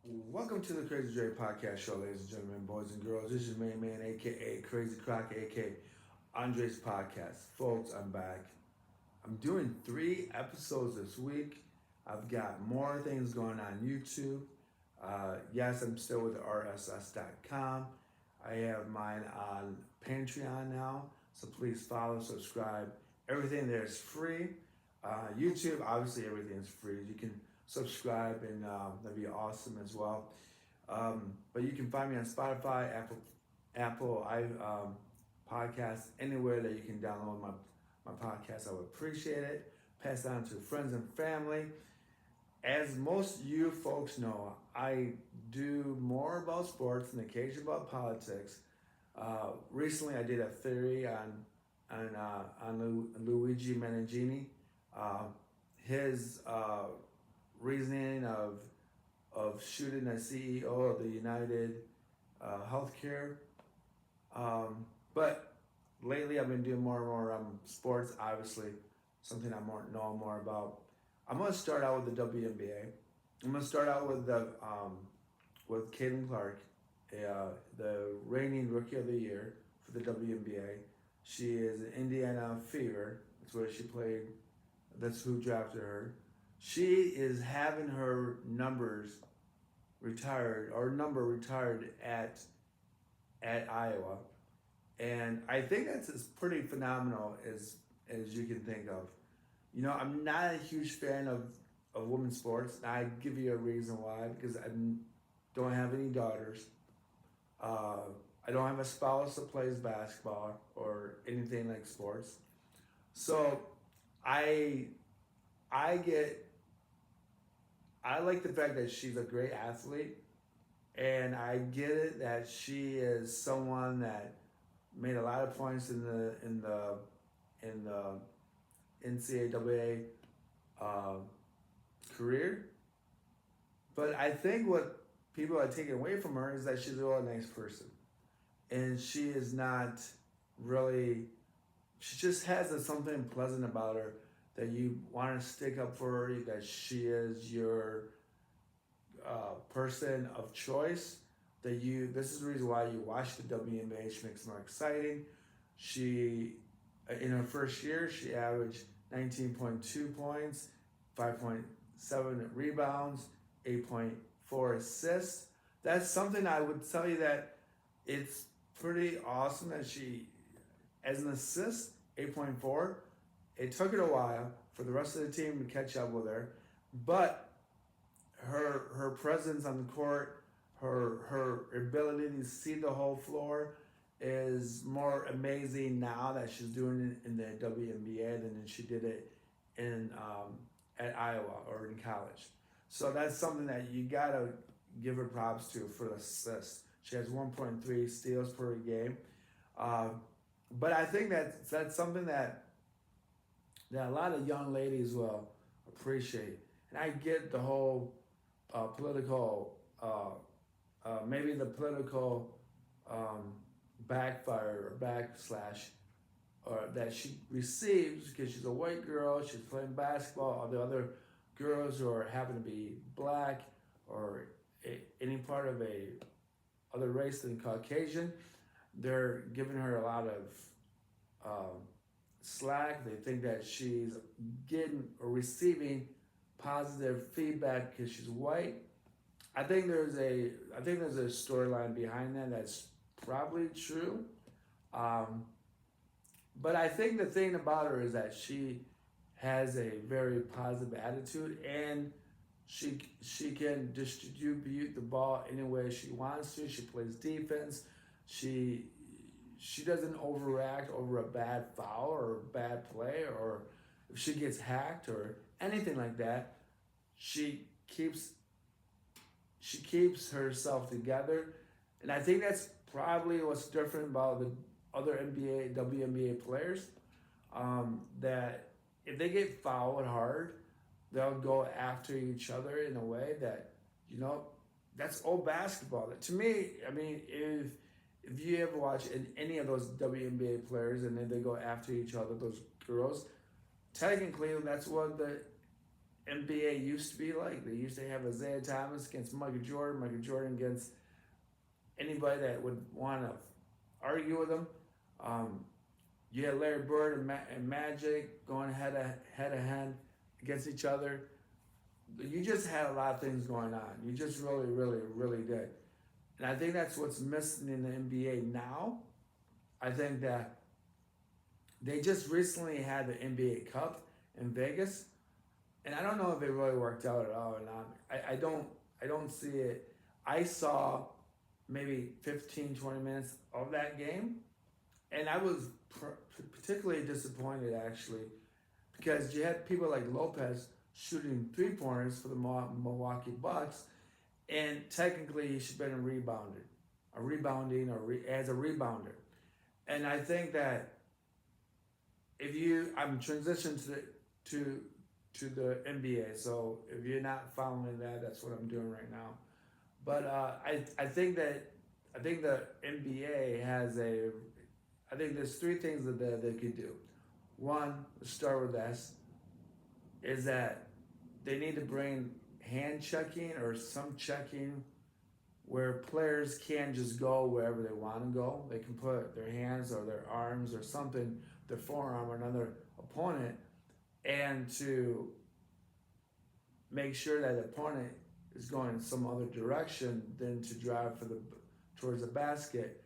Welcome to the Crazy Dre Podcast Show, ladies and gentlemen, boys and girls. This is your main man, aka Crazy Croc, aka Andre's Podcast. Folks, I'm back. I'm doing 3 episodes this week. I've got more things going on YouTube. Yes, I'm still with RSS.com. I have mine on Patreon now, so please follow, subscribe. Everything there is free. YouTube, obviously, everything is free. You can subscribe, and that'd be awesome as well. But you can find me on Spotify, Apple, podcasts, anywhere that you can download my podcast. I would appreciate it. Pass it on to friends and family. As most of you folks know, I do more about sports and occasionally about politics. Recently, I did a theory on Luigi Menegini, his reasoning of shooting the CEO of the United Healthcare. But lately, I've been doing more and more sports. Obviously, something I know more about. I'm gonna start out with the WNBA. I'm gonna start out with Caitlin Clark, the reigning Rookie of the Year for the WNBA. She is an Indiana Fever. That's where she played. That's who drafted her. She is having her number retired at Iowa, and I think that's as pretty phenomenal as you can think of. You know, I'm not a huge fan of women's sports. I give you a reason why, because I don't have any daughters. I don't have a spouse that plays basketball or anything like sports. So I I get I like the fact that she's a great athlete, and I get it that she is someone that made a lot of points in the NCAA uh, career. But I think what people are taking away from her is that she's a really nice person, and she is not really. She just has something pleasant about her that you want to stick up for her. That she is your person of choice. That you. This is the reason why you watch the WNBA. She makes it more exciting. She, in her first year, she averaged 19.2 points, 5.7 rebounds, 8.4 assists. That's something I would tell you that it's pretty awesome that she, as an assist, 8.4. It took it a while for the rest of the team to catch up with her, but her presence on the court, her ability to see the whole floor is more amazing now that she's doing it in the WNBA than she did it in at Iowa or in college. So that's something that you gotta give her props to for the assists. She has 1.3 steals per game, uh, but I think that's something that a lot of young ladies will appreciate. And I get the whole political, maybe the political um, backfire or backslash that she receives because she's a white girl, she's playing basketball, all the other girls who are happen to be black or any part of a other race than Caucasian, they're giving her a lot of um, slack. They think that she's getting or receiving positive feedback because she's white. I think there's a storyline behind that that's probably true. Um, but I think the thing about her is that she has a very positive attitude, and she can distribute the ball any way she wants to. She plays defense. She she doesn't overact over a bad foul or a bad play, or if she gets hacked or anything like that. She keeps she keeps herself together, and I think that's probably what's different about the other NBA, WNBA players. That if they get fouled hard, they'll go after each other in a way that you know that's old basketball. To me, I mean, if you ever watch any of those WNBA players and then they go after each other, those girls, technically that's what the NBA used to be like. They used to have Isaiah Thomas against Michael Jordan against anybody that would want to argue with him. Um, you had Larry Bird and Magic going head to head against each other. You just had a lot of things going on. You just really, really, really did. And I think that's what's missing in the NBA now. I think that they just recently had the NBA Cup in Vegas, and I don't know if it really worked out at all or not. I don't see it. I saw maybe 15, 20 minutes of that game, and I was particularly disappointed actually, because you had people like Lopez shooting 3-pointers for the Milwaukee Bucks, and technically he should have been as a rebounder. And I think that I'm transitioning to the NBA, so if you're not following that, that's what I'm doing right now. But I think the NBA I think there's 3 things that they could do. One, let's start with this, is that they need to bring hand checking or some checking where players can't just go wherever they want to go. They can put their hands or their arms or something, their forearm or another opponent, and to make sure that the opponent is going in some other direction than to drive towards the basket.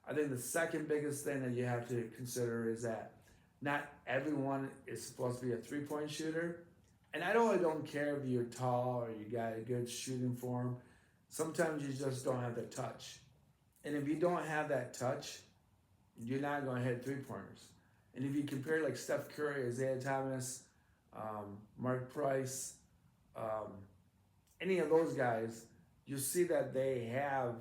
I think the second biggest thing that you have to consider is that not everyone is supposed to be a 3-point shooter. And I really don't care if you're tall or you got a good shooting form. Sometimes you just don't have the touch. And if you don't have that touch, you're not going to hit 3-pointers. And if you compare like Steph Curry, Isaiah Thomas, Mark Price, any of those guys, you see that they have,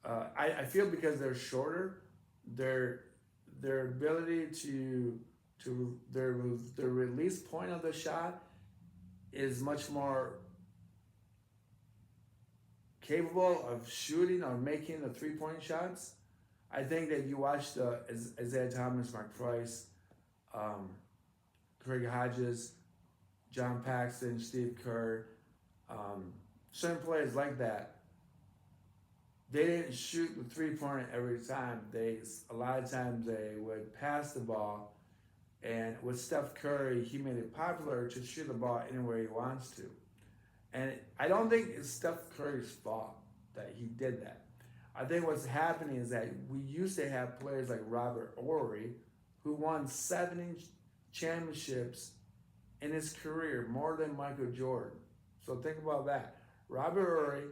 I feel because they're shorter, their ability to their release point of the shot is much more capable of shooting or making the 3-point shots. I think that you watched Isaiah Thomas, Mark Price, Craig Hodges, John Paxson, Steve Kerr, certain players like that. They didn't shoot the 3-pointer every time. A lot of times they would pass the ball. And with Steph Curry, he made it popular to shoot the ball anywhere he wants to. And I don't think it's Steph Curry's fault that he did that. I think what's happening is that we used to have players like Robert Horry, who won 7 championships in his career, more than Michael Jordan. So think about that. Robert Horry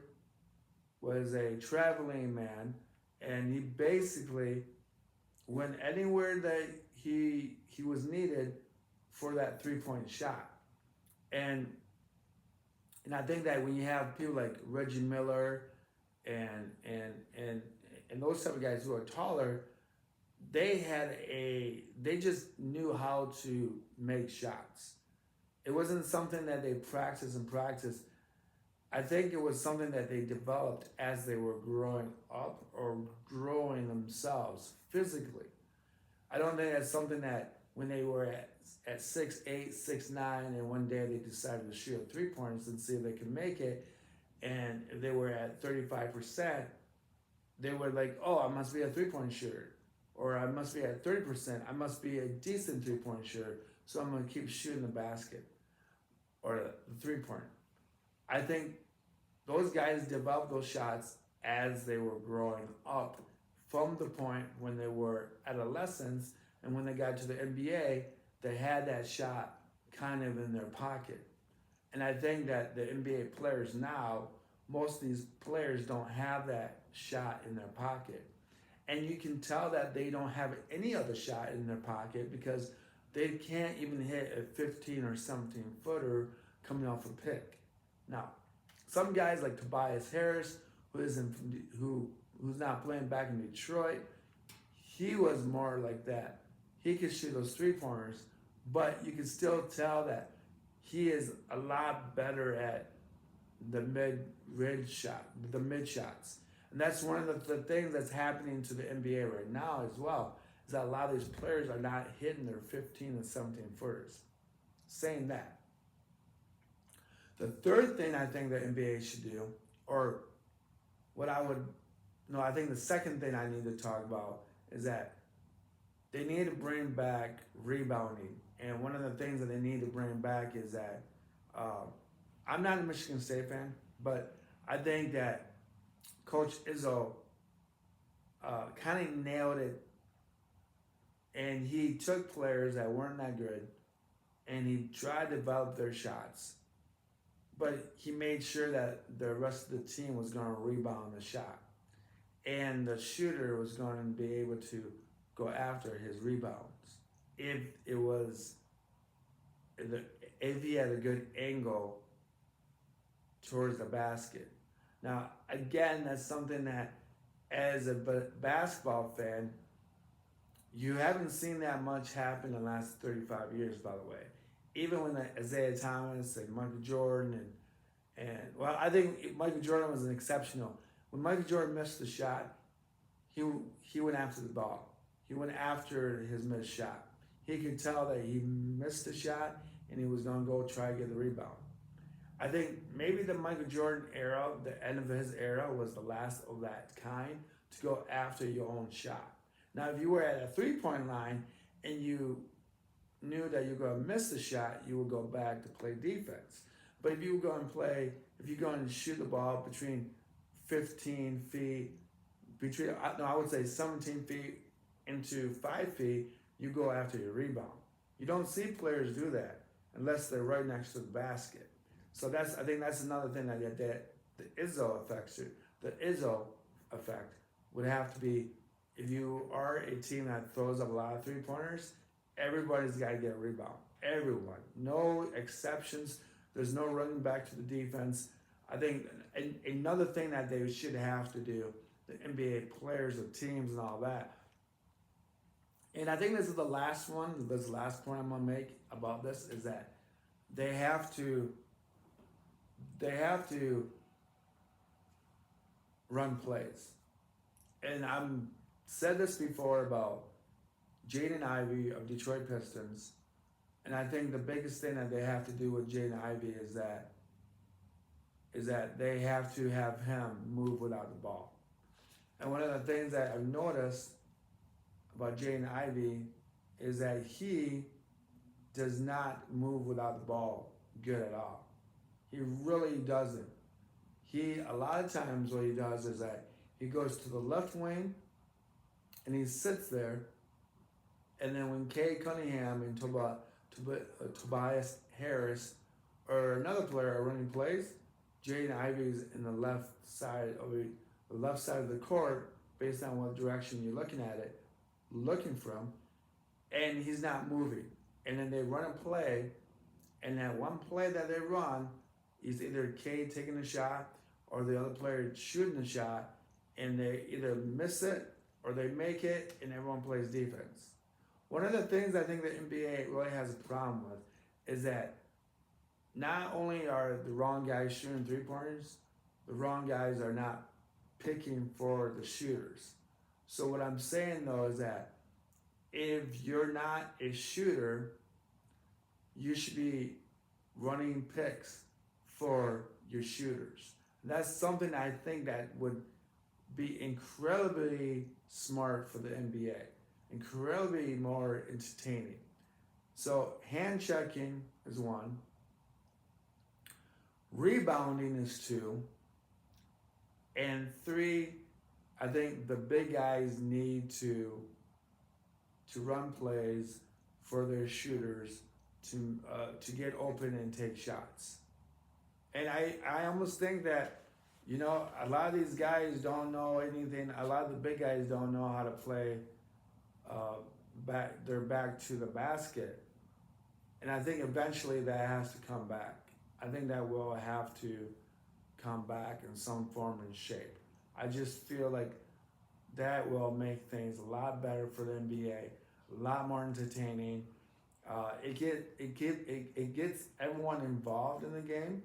was a traveling man, and he basically went anywhere that he was needed for that 3-point shot. And I think that when you have people like Reggie Miller and those type of guys who are taller, they just knew how to make shots. It wasn't something that they practiced. I think it was something that they developed as they were growing up or growing themselves physically. I don't think that's something that when they were at 6'8", 6'9", and one day they decided to shoot 3-pointers and see if they could make it, and if they were at 35%, they were like, oh, I must be a 3-point shooter, or I must be at 30%, I must be a decent 3-point shooter, so I'm going to keep shooting the basket, or the 3-pointer. I think those guys developed those shots as they were growing up, from the point when they were adolescents, and when they got to the NBA, they had that shot kind of in their pocket. And I think that the NBA players now, most of these players don't have that shot in their pocket. And you can tell that they don't have any other shot in their pocket because they can't even hit a 15 or 17 footer coming off a pick. Now, some guys like Tobias Harris, who's not playing back in Detroit, he was more like that. He could shoot those 3-pointers, but you can still tell that he is a lot better at the mid shots. And that's one of the things that's happening to the NBA right now as well, is that a lot of these players are not hitting their 15 and 17 footers. Saying that, The third thing I think the NBA should do, or what I would, no, I think the second thing I need to talk about is that they need to bring back rebounding. And one of the things that they need to bring back is that I'm not a Michigan State fan, but I think that Coach Izzo kind of nailed it. And he took players that weren't that good and he tried to develop their shots. But he made sure that the rest of the team was going to rebound the shot. And the shooter was going to be able to go after his rebounds if it was if he had a good angle towards the basket. Now, again, that's something that as a basketball fan, you haven't seen that much happen in the last 35 years, by the way. Even when Isaiah Thomas and Michael Jordan and well, I think Michael Jordan was an exceptional. When Michael Jordan missed the shot, he went after the ball. He went after his missed shot. He could tell that he missed the shot and he was going to go try to get the rebound. I think maybe the Michael Jordan era, the end of his era, was the last of that kind to go after your own shot. Now, if you were at a three-point line and you knew that you were going to miss the shot, you would go back to play defense. But if you go and shoot the ball between 15 feet, I would say 17 feet into 5 feet, you go after your rebound. You don't see players do that unless they're right next to the basket. So I think that's another thing that the Izzo effect would have to be, if you are a team that throws up a lot of three-pointers, everybody's got to get a rebound. Everyone. No exceptions. There's no running back to the defense. I think another thing that they should have to do, the NBA players, the teams and all that, and I think this is the last point I'm going to make about this, is that they have to run plays. And I've said this before about Jaden Ivey of Detroit Pistons, and I think the biggest thing that they have to do with Jaden Ivey is that they have to have him move without the ball. And one of the things that I've noticed about Jaden Ivey is that he does not move without the ball good at all. He really doesn't. A lot of times what he does is that he goes to the left wing and he sits there, and then when Cade Cunningham and Tobias Harris or another player are running plays, Jaden Ivey's in the left side of the court, based on what direction you're looking from, and he's not moving. And then they run a play, and that one play that they run is either Cade taking a shot or the other player shooting a shot, and they either miss it or they make it, and everyone plays defense. One of the things I think the NBA really has a problem with is that not only are the wrong guys shooting three-pointers, the wrong guys are not picking for the shooters. So what I'm saying, though, is that if you're not a shooter, you should be running picks for your shooters. That's something I think that would be incredibly smart for the NBA, incredibly more entertaining. So hand checking is one, rebounding is two, and three, I think the big guys need to run plays for their shooters to get open and take shots. And I almost think that, a lot of these guys don't know anything. A lot of the big guys don't know how to play their back to the basket. And I think eventually that has to come back. I think that will have to come back in some form and shape. I just feel like that will make things a lot better for the NBA, a lot more entertaining. It gets everyone involved in the game.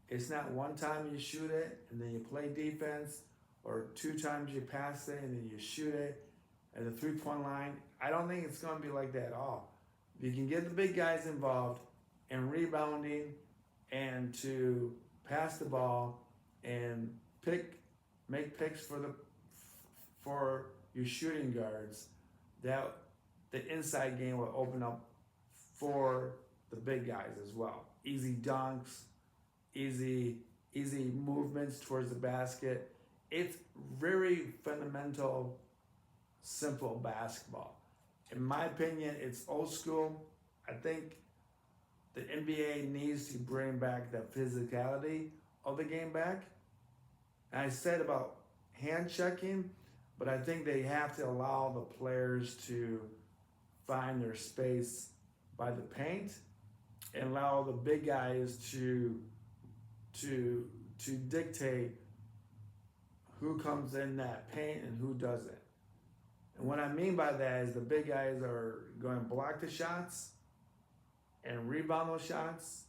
It's not one time you shoot it and then you play defense, or two times you pass it and then you shoot it at the three-point line. I don't think it's going to be like that at all. You can get the big guys involved in rebounding and to pass the ball and make picks for your shooting guards, that the inside game will open up for the big guys as well. Easy dunks, easy movements towards the basket. It's very fundamental, simple basketball. In my opinion, it's old school. I think the NBA needs to bring back the physicality of the game back. And I said about hand checking, but I think they have to allow the players to find their space by the paint and allow the big guys to dictate who comes in that paint and who doesn't. And what I mean by that is the big guys are going to block the shots and rebound those shots,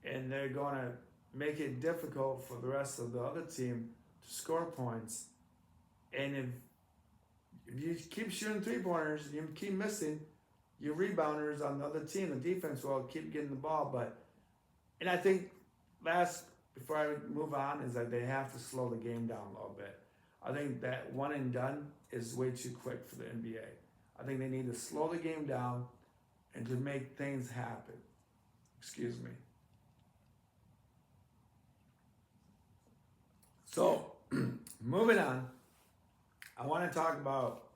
and they're going to make it difficult for the rest of the other team to score points. And if you keep shooting three-pointers, you keep missing, your rebounders on the other team, the defense will keep getting the ball. And I think before I move on, is that they have to slow the game down a little bit. I think that one and done is way too quick for the NBA. I think they need to slow the game down and to make things happen. Excuse me. So, moving on, I want to talk about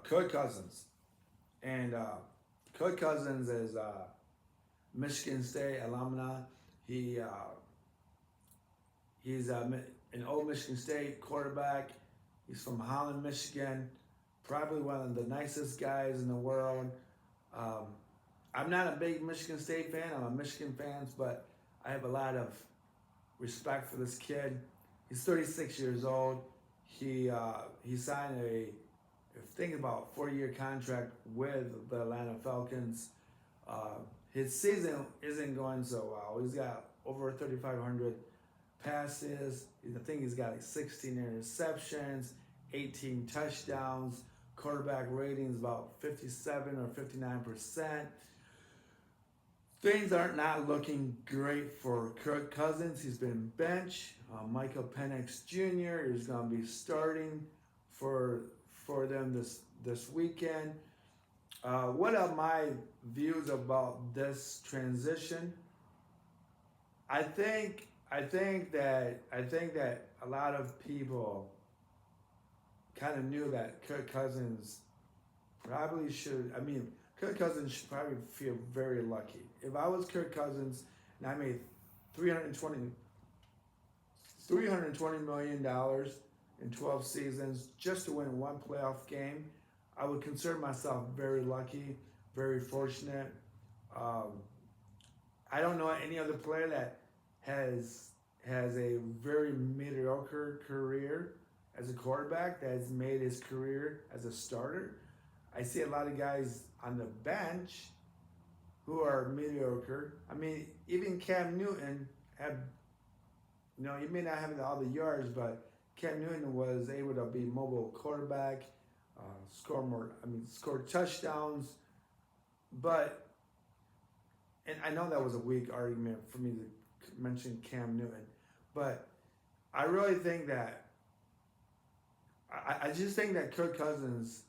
Kirk Cousins. And Kirk Cousins is Michigan State alumni. He's an old Michigan State quarterback. He's from Holland, Michigan. Probably one of the nicest guys in the world. I'm not a big Michigan State fan. I'm a Michigan fan, but I have a lot of respect for this kid. He's 36 years old. He signed a 4-year contract with the Atlanta Falcons. His season isn't going so well. He's got over 3,500 passes. I think he's got like 16 interceptions, 18 touchdowns. Quarterback rating is about 57 or 59%. Things are not looking great for Kirk Cousins. He's been benched. Micheal Penix Jr. is going to be starting for them this weekend. What are my views about this transition? I think that a lot of people kind of knew that Kirk Cousins probably should. I mean, Kirk Cousins should probably feel very lucky. If I was Kirk Cousins and I made $320 million in 12 seasons just to win one playoff game, I would consider myself very lucky, very fortunate. I don't know any other player that has a very mediocre career as a quarterback that has made his career as a starter. I see a lot of guys on the bench who are mediocre. I mean, even Cam Newton he may not have all the yards, but Cam Newton was able to be mobile quarterback, score touchdowns. But, and I know that was a weak argument for me to mention Cam Newton, but I really think that, I just think that Kirk Cousins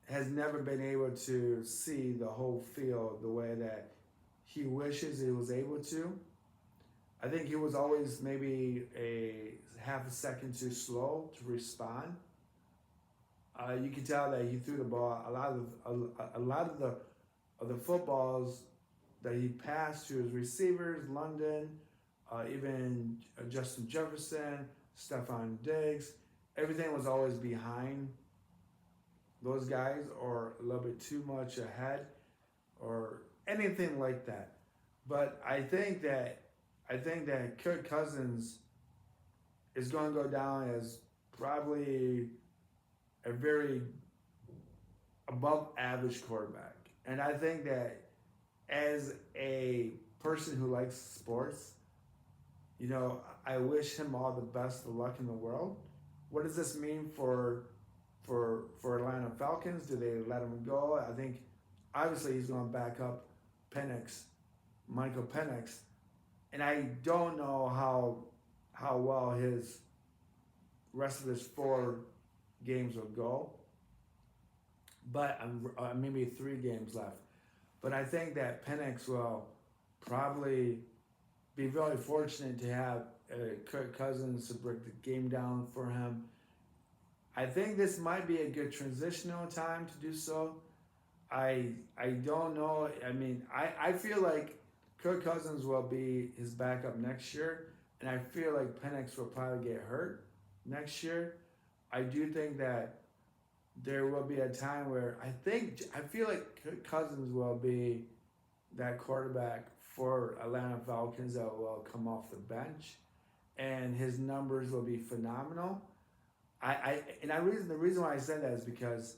has never been able to see the whole field the way that he wishes he was able to. I think he was always maybe a half a second too slow to respond. You can tell that he threw the ball. A lot of the footballs that he passed to his receivers, London, even Justin Jefferson, Stephon Diggs, everything was always behind those guys or a little bit too much ahead or anything like that. But I think that Kirk Cousins is going to go down as probably a very above average quarterback. And I think that as a person who likes sports, I wish him all the best of luck in the world. What does this mean for Atlanta Falcons? Do they let him go? I think obviously he's going to back up Penix Micheal Penix, and I don't know how well his rest of his 4 games will go. But maybe 3 games left. But I think that Penix will probably be really fortunate to have Kirk Cousins to break the game down for him. I think this might be a good transitional time to do so. I don't know. I mean, I feel like Kirk Cousins will be his backup next year, and I feel like Penix will probably get hurt next year. I do think that there will be a time where I feel like Kirk Cousins will be that quarterback for Atlanta Falcons that will come off the bench, and his numbers will be phenomenal. The reason why I said that is because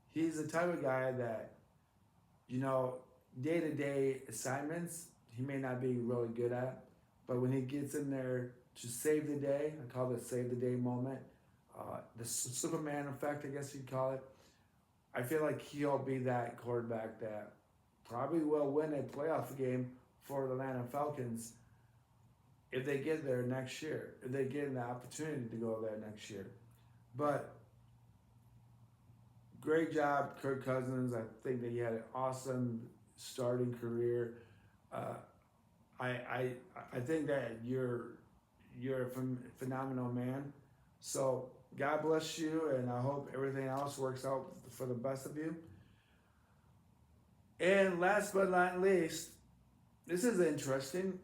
he's the type of guy that, day to day assignments he may not be really good at, but when he gets in there to save the day, I call it save the day moment, the Superman effect, I guess you'd call it. I feel like he'll be that quarterback that probably will win a playoff game for the Atlanta Falcons if they get there next year, if they get the opportunity to go there next year. But great job, Kirk Cousins. I think that he had an awesome starting career. I think that you're a phenomenal man. So God bless you, and I hope everything else works out for the best of you. And last but not least, this is interesting.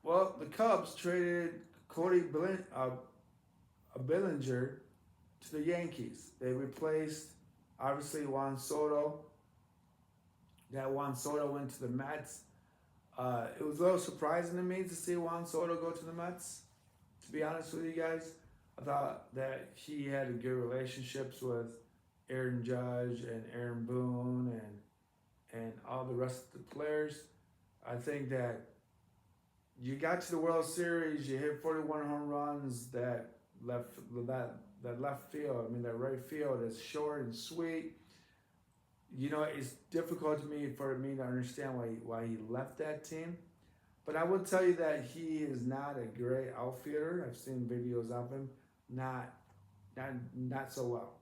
Well, the Cubs traded Cody Billinger to the Yankees. They replaced, obviously, Juan Soto. That Juan Soto went to the Mets. It was a little surprising to me to see Juan Soto go to the Mets, to be honest with you guys. I thought that he had good relationships with Aaron Judge and Aaron Boone and all the rest of the players. I think that you got to the World Series, you hit 41 home runs, that left field, that right field is short and sweet. It's difficult for me to understand why he left that team. But I will tell you that he is not a great outfielder. I've seen videos of him, not so well.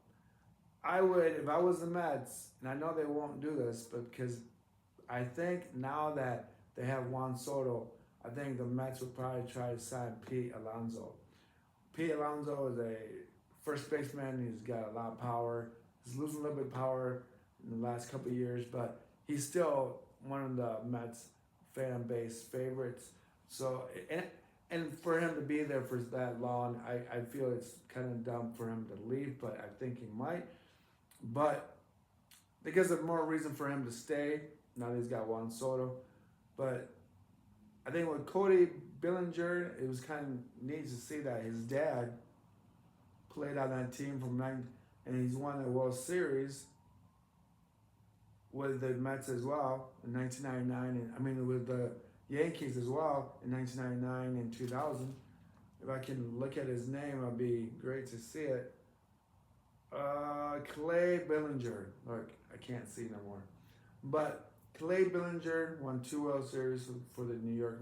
I would, if I was the Mets, and I know they won't do this, but because I think now that they have Juan Soto, I think the Mets would probably try to sign Pete Alonso. Pete Alonso is a first baseman. He's got a lot of power. He's losing a little bit of power in the last couple of years, but he's still one of the Mets fan base favorites. So, and for him to be there for that long, I feel it's kind of dumb for him to leave, but I think he might. But because of more reason for him to stay, now that he's got Juan Soto. But I think with Cody Billinger, it was kind of neat to see that his dad played on that team and he's won the World Series with the Mets as well in 1999, and with the Yankees as well in 1999 and 2000. If I can look at his name, it'd be great to see it. Clay Billinger. Look, I can't see no more. But Clay Billinger won 2 World Series for the New York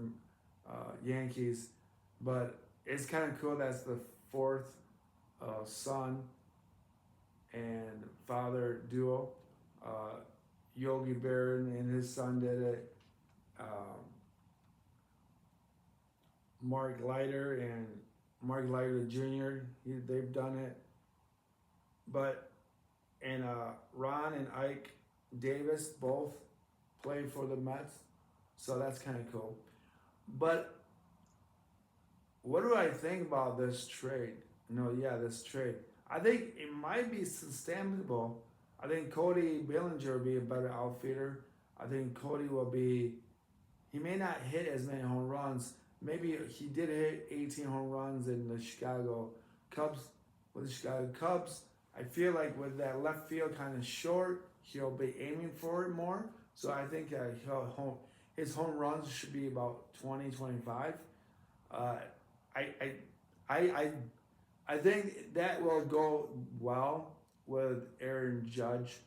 Yankees. But it's kind of cool that's the 4th son and father duo. Yogi Berra and his son did it. Mark Leiter and Mark Leiter Jr., they've done it. And Ron and Ike Davis both played for the Mets, so that's kind of cool. But what do I think about this trade? This trade. I think it might be sustainable. I think Cody Billinger will be a better outfielder. I think Cody he may not hit as many home runs. Maybe he did hit 18 home runs in the Chicago Cubs. With the Chicago Cubs, I feel like with that left field kind of short, he'll be aiming for it more. So I think his home runs should be about 20, 25. I think that will go well with Aaron Judge,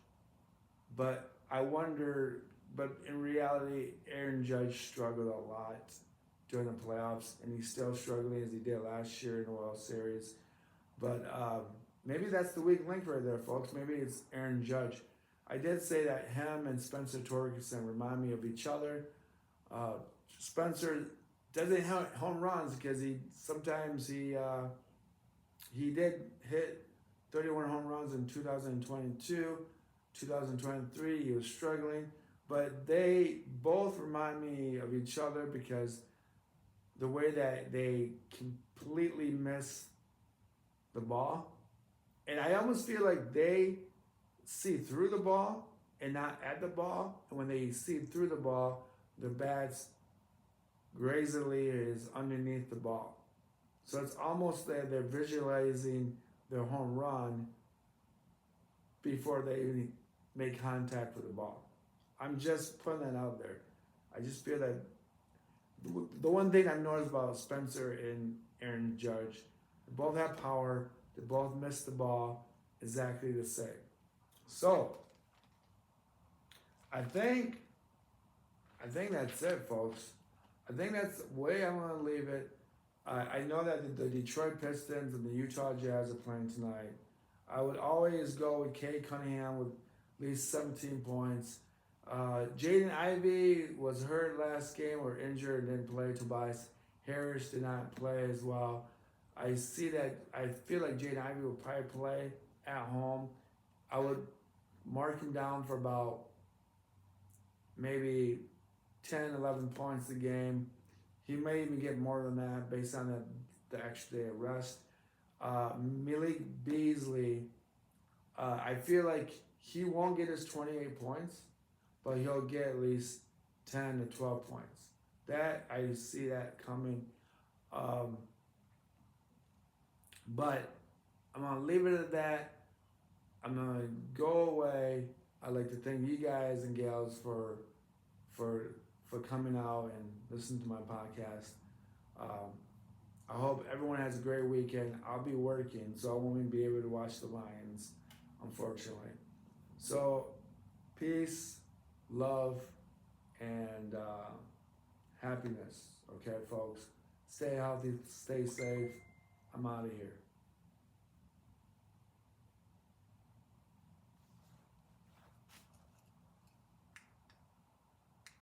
but I wonder, but in reality, Aaron Judge struggled a lot during the playoffs, and he's still struggling as he did last year in the World Series. But maybe that's the weak link right there, folks. Maybe it's Aaron Judge. I did say that him and Spencer Torkelson remind me of each other. Spencer doesn't hit home runs because he did hit 31 home runs in 2022, 2023. He was struggling, but they both remind me of each other because the way that they completely miss the ball, and I almost feel like they see through the ball and not at the ball. And when they see through the ball, their bats grazily is underneath the ball. So it's almost that they're visualizing their home run before they even make contact with the ball. I'm just putting that out there. I just feel that the one thing I've noticed about Spencer and Aaron Judge, they both have power, they both miss the ball exactly the same. So I think that's it, folks. I think that's the way I'm going to leave it. I know that the Detroit Pistons and the Utah Jazz are playing tonight. I would always go with Cade Cunningham with at least 17 points. Jaden Ivey was hurt last game or injured and didn't play. Tobias Harris did not play as well. I feel like Jaden Ivey will probably play at home. I would mark him down for about maybe 10, 11 points a game. He may even get more than that based on the extra day of rest. Malik Beasley, I feel like he won't get his 28 points, but he'll get at least 10 to 12 points. That, I see that coming. But I'm going to leave it at that. I'm going to go away. I'd like to thank you guys and gals for coming out and listening to my podcast. I hope everyone has a great weekend. I'll be working, so I won't be able to watch the Lions, unfortunately. So, peace, love, and happiness. Okay, folks? Stay healthy, stay safe. I'm out of here.